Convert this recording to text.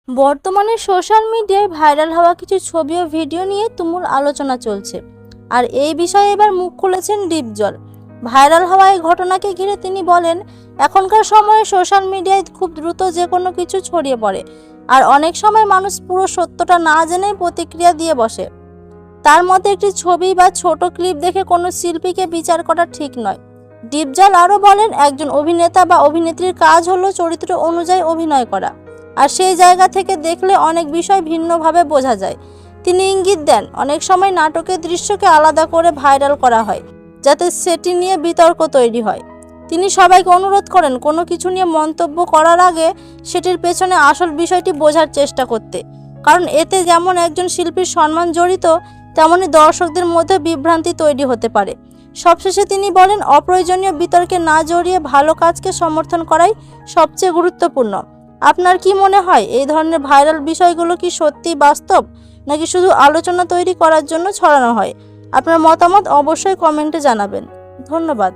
বর্তমানে সোশ্যাল মিডিয়ায় ভাইরাল হওয়া কিছু ছবি ও ভিডিও নিয়ে তুমুল আলোচনা চলছে। আর এই বিষয়ে এবার মুখ খুলেছেন ডিপজল। ভাইরাল হওয়া এই ঘটনাকে ঘিরে তিনি বলেন, এখনকার সময়ে সোশ্যাল মিডিয়ায় খুব দ্রুত যে কোনো কিছু ছড়িয়ে পড়ে, আর অনেক সময় মানুষ পুরো সত্যটা না জেনেই প্রতিক্রিয়া দিয়ে বসে। তার মতে একটি ছবি বা ছোট ক্লিপ দেখে কোনো শিল্পীকে বিচার করা ঠিক নয়। ডিপজল আরও বলেন, একজন অভিনেতা বা অভিনেত্রীর কাজ হলো চরিত্র অনুযায়ী অভিনয় করা, আর সেই জায়গা থেকে দেখলে অনেক বিষয় ভিন্নভাবে বোঝা যায়। তিনি ইঙ্গিত দেন, অনেক সময় নাটকের দৃশ্যকে আলাদা করে ভাইরাল করা হয় যাতে সেটি নিয়ে বিতর্ক তৈরি হয়। তিনি সবাইকে অনুরোধ করেন, কোনো কিছু নিয়ে মন্তব্য করার আগে সেটির পেছনে আসল বিষয়টি বোঝার চেষ্টা করতে, কারণ এতে যেমন একজন শিল্পীর সম্মান জড়িত, তেমনি দর্শকদের মধ্যে বিভ্রান্তি তৈরি হতে পারে। সবশেষে তিনি বলেন, অপ্রয়োজনীয় বিতর্কে না জড়িয়ে ভালো কাজকে সমর্থন করাই সবচেয়ে গুরুত্বপূর্ণ। আপনার কি মনে হয়, এই ধরনের ভাইরাল বিষয়গুলো কি সত্যি বাস্তব, নাকি শুধু আলোচনা তৈরি করার জন্য ছড়ানো হয়? আপনার মতামত অবশ্যই কমেন্টে জানাবেন। ধন্যবাদ।